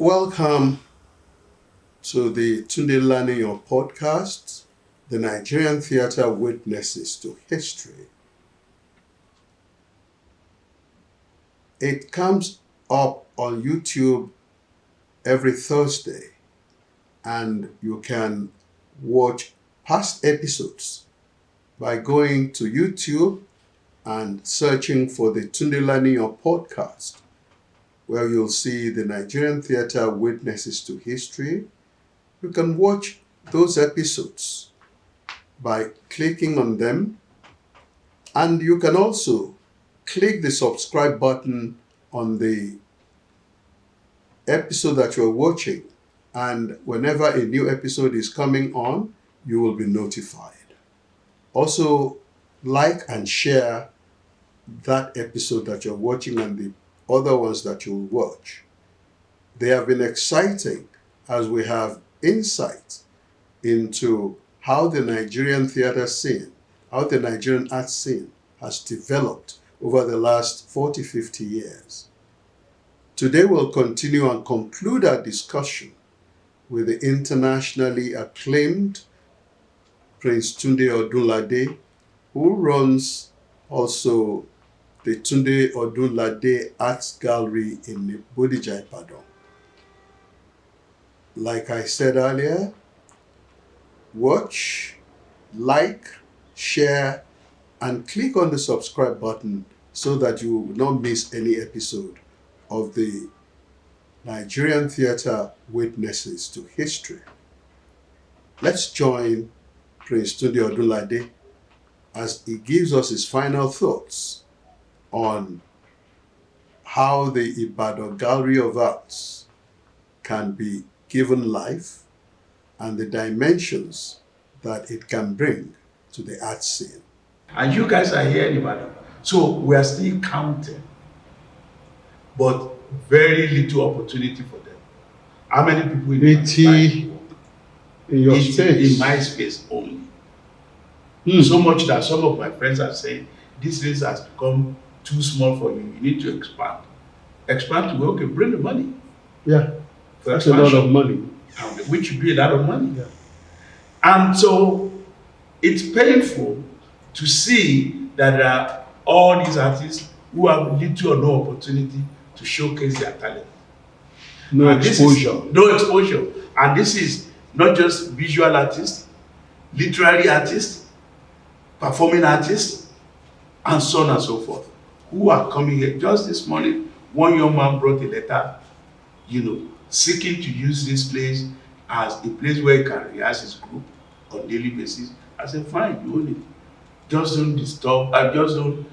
Welcome to the Tunde Learning Your podcast, the Nigerian Theatre Witnesses to History. It comes up on YouTube every Thursday, and you can watch past episodes by going to YouTube and searching for the Tunde Learning Your podcast, where you'll see the Nigerian Theatre Witnesses to History. You can watch those episodes by clicking on them, and you can also click the subscribe button on the episode that you're watching, and whenever a new episode is coming on, you will be notified. Also, like and share that episode that you're watching and the other ones that you'll watch. They have been exciting as we have insight into how the Nigerian theatre scene, how the Nigerian art scene has developed over the last 40, 50 years. Today we'll continue and conclude our discussion with the internationally acclaimed Prince Tunde Odunlade, who runs also the Tunde Odunlade Arts Gallery in Bodija, Ibadan. Like I said earlier, watch, like, share, and click on the subscribe button so that you will not miss any episode of the Nigerian Theatre Witnesses to History. Let's join Prince Tunde Odunlade as he gives us his final thoughts on how the Ibadan Gallery of Arts can be given life and the dimensions that it can bring to the art scene. And you guys are here in Ibadan, so we are still counting, but very little opportunity for them. How many people in your space? In my space only. So much that some of my friends are saying, this place has become too small for you. You need to expand. Expand to where you can bring the money. Yeah, For that's a lot of expansion, money. which would be a lot of money. Yeah. And so it's painful to see that there are all these artists who have little or no opportunity to showcase their talent. No And exposure. No exposure. And this is not just visual artists, literary artists, performing artists, and so on and so forth, who are coming here. Just this morning, one young man brought a letter, seeking to use this place as a place where he can rehearse his group on daily basis. I said, fine, you own it. Just don't disturb, and just don't,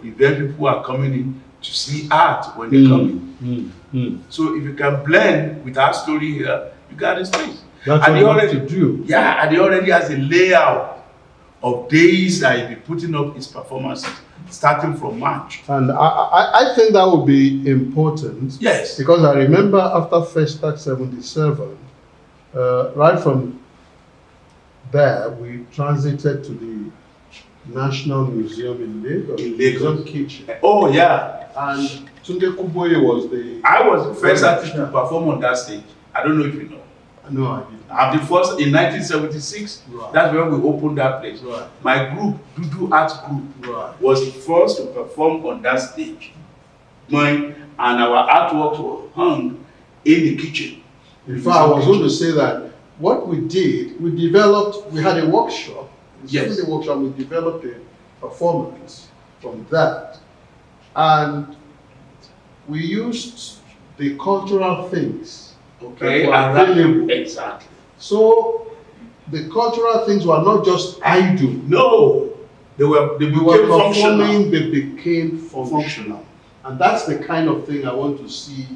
prevent people who are coming in to see art when they come in. So if you can blend with our story here, you got this place. That's and what you have to do. Yeah, and he already has a layout of days that he'll be putting up his performances, starting from March. And I think that would be important. Yes. Because I remember after Festac 77, right from there, we transited to the National Museum in Lagos. Museum kitchen. Oh, yeah. And Tunde Kuboye was I was the first artist to perform on that stage. I don't know if you know. No, I didn't. I'm the first in 1976. Right. That's when we opened that place. Right. My group, Dudu Art Group, Right. was the first to perform on that stage. And our artworks were hung in the kitchen. In fact, I was going to say that what we did, we had a workshop. Yes. In the workshop, we developed a performance from that. And we used the cultural things. Okay, that were available. Exactly. So the cultural things were not just idle. No, they became functional. They became functional. And that's the kind of thing I want to see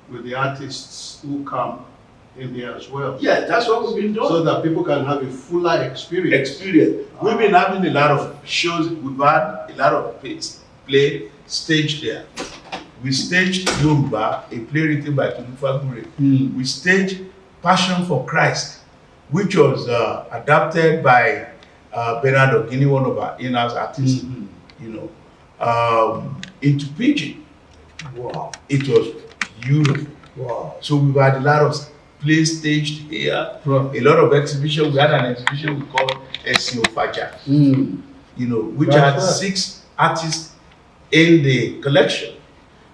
with the artists who come in there as well. Yeah, that's what we've been doing. So that people can have a fuller experience. We've been having a lot of shows. We've had a lot of play staged there. We staged Yoruba, a play written by Tunde. We staged Passion for Christ, which was adapted by Bernard Ogini, one of our in-house artists, into Pidgin. Wow. It was beautiful. Wow. So we've had a lot of plays staged here, Right. a lot of exhibition. We had an exhibition we called SEO Faja, which That's had right. 6 artists in the collection,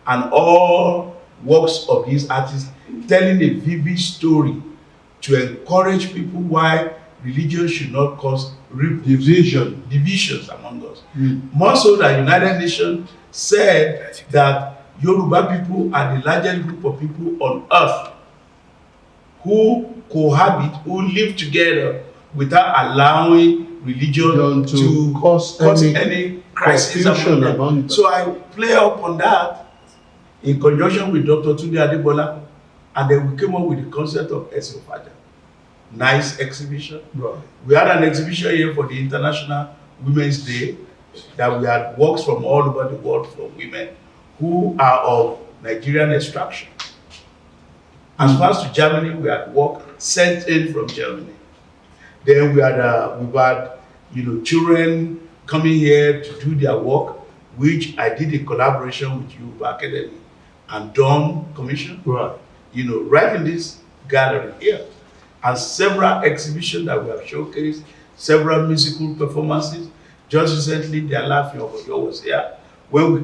and all works of these artists telling a vivid story to encourage people why religion should not cause divisions among us. More so that United Nations said that Yoruba people are the largest group of people on earth who cohabit, who live together without allowing religion to cause any crisis among them. So I play up on that in conjunction with Dr. Tunde Adebola, and then we came up with the concept of SEO Faja. Nice exhibition. Right. We had an exhibition here for the International Women's Day that we had works from all over the world from women who are of Nigerian extraction. As far as to Germany, we had work sent in from Germany. Then we've had children coming here to do their work, which I did in collaboration with Yoruba Academy and Dawn Commission. Right. Right in this gallery here. And several exhibitions that we have showcased, several musical performances. Just recently, the Alaafin of Oyo was here when we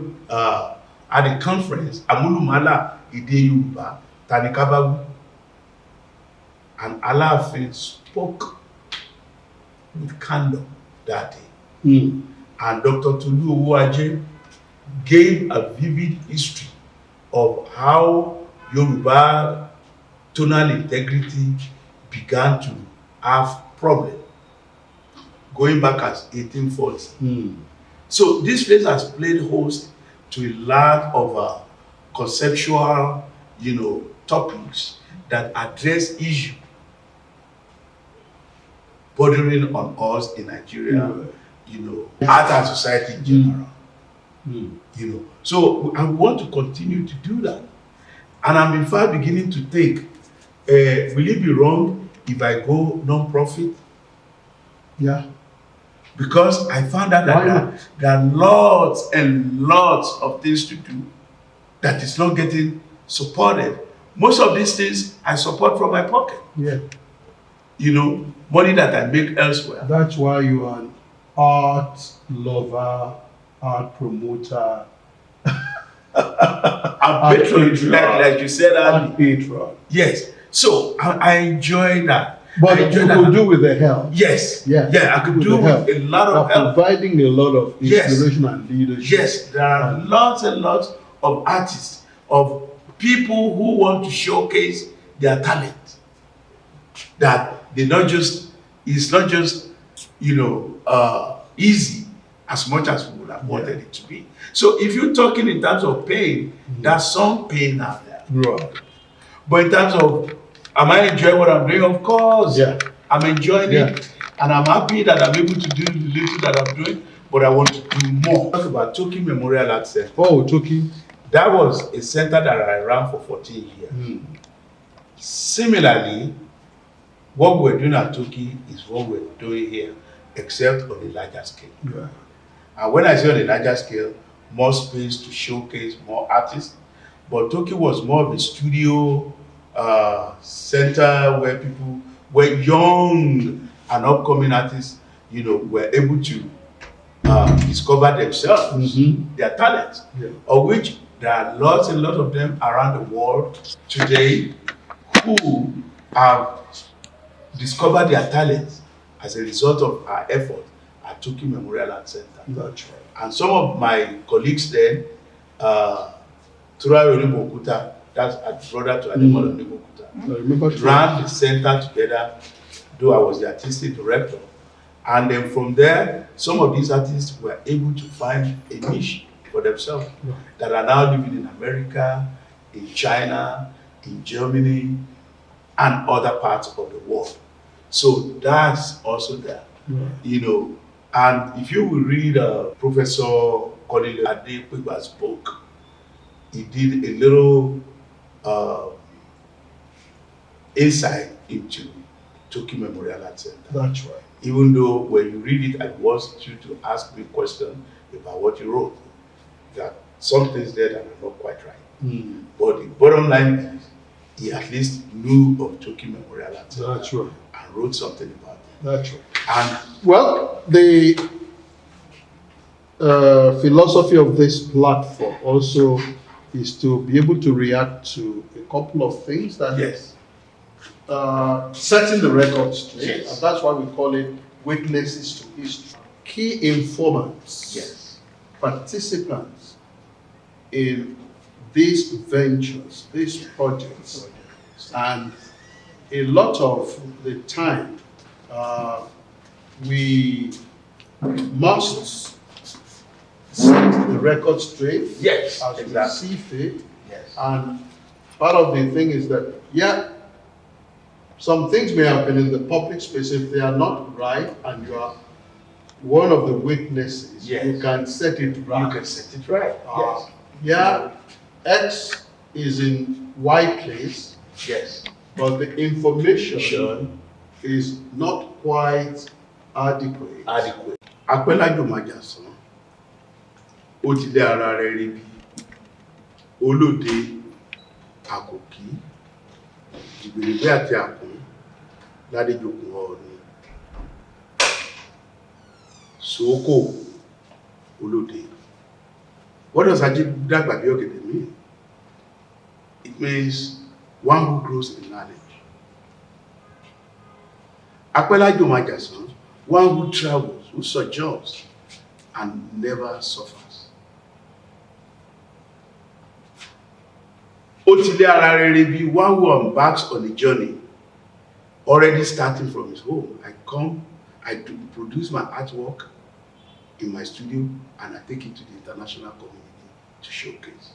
at a conference, Amulumala Ide Yoruba, Tanikabagu, and Alaafin spoke with candor that day. And Dr. Tolu Owuaje gave a vivid history of how Yoruba tonal integrity began to have problem going back as 1840. So this place has played host to a lot of conceptual, topics that address issues bordering on us in Nigeria, art and society in general. So I want to continue to do that. And I'm in fact beginning to think, will it be wrong if I go non-profit? Yeah. Because I found out that there are lots and lots of things to do that is not getting supported. Most of these things I support from my pocket. Yeah. Money that I make elsewhere. That's why you are an art lover, art promoter. I'm patron, like you said. Art patron. Yes. So I enjoy that. But you could do with the help. Yes. Yeah. I could do with a lot of help. Providing a lot of inspiration and leadership. Yes, there are lots and lots of artists, of people who want to showcase their talent. That it's not just easy as much as we would have wanted it to be. So if you're talking in terms of pain, there's some pain out there. Right. But in terms of, am I enjoying what I'm doing? Of course. Yeah. I'm enjoying it. And I'm happy that I'm able to do the little that I'm doing, but I want to do more. Talk about Toki Memorial Art Center. Oh, Toki. That was a center that I ran for 14 years. Similarly, what we're doing at Toki is what we're doing here, except on a larger scale. Yeah. And when I say on a larger scale, more space to showcase more artists. But Toki was more of a studio center where young and upcoming artists, were able to discover themselves, their talents, of which there are lots and lots of them around the world today who have discovered their talents as a result of our effort at Toki Memorial Art Center. That's right. And some of my colleagues then, Turayo Onibokuta, that's a brother to Ademola Onibokuta, ran the center together, though I was the artistic director. And then from there, some of these artists were able to find a niche for themselves that are now living in America, in China, in Germany, and other parts of the world. So that's also there, And if you will read Professor Cornelius Adekweba's book, he did a little insight into Toki Memorial Art Center. That's right. Even though when you read it, I want you to ask me questions about what you wrote. There are some things there that are not quite right. But the bottom line is, he at least knew of Toki Memorial Artist That's right. and wrote something about it. That's right. And Well, the philosophy of this platform also is to be able to react to a couple of things that yes, setting the record straight, Yes. and that's why we call it witnesses to history. Key informants, yes, participants in these ventures, these projects, and a lot of the time we must set the record straight yes, as exactly. we see fit. Yes. And part of the thing is that, yeah, some things may happen in the public space. If they are not right and you are one of the witnesses, Yes. you can set it right. You can set it right. Yes. Yeah, X is in Y place, Yes. but the information is not quite adequate. Adequate. Apẹ́lájò máa jà sán. Ó ti lé ara rẹ̀ rí bí olóde àkòkí, ìgbèrègbè àti àkún ládéjòkun ọ̀ọ̀ni. Sòókò olóde. What does Ajídàgbà bí ọ̀gẹ̀dẹ̀ mean? It means one who grows in knowledge. Apẹ́lájò máa jà sán. One who travels, who sojourns, and never suffers. Ó ti lé ara rere bí one who embarks on a journey, already starting from his home. I produce my artwork in my studio, and I take it to the international community to showcase.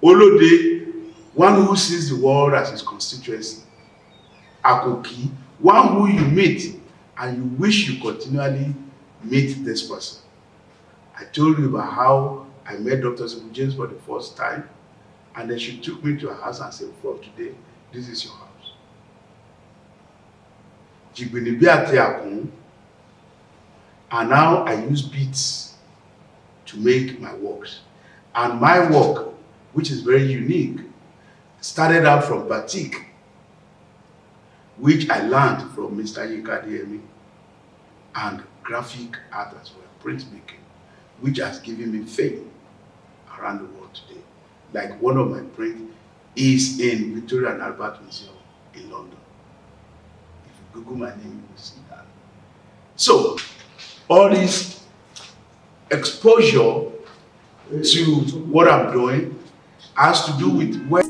Olóde, one who sees the world as his constituency. Àkòkí, one who you meet and you wish you continually meet this person. I told you about how I met Dr. Sibu James for the first time, and then she took me to her house and said, from today, this is your house. Jìgbìnìbí àti àkún, and now I use beads to make my works. And my work, which is very unique, started out from batik, which I learned from Mr. Yinka Adeyemi, and graphic art as well, printmaking, which has given me fame around the world today. Like one of my prints is in Victoria and Albert Museum in London. If you Google my name, you will see that. So, all this exposure to what I'm doing has to do with where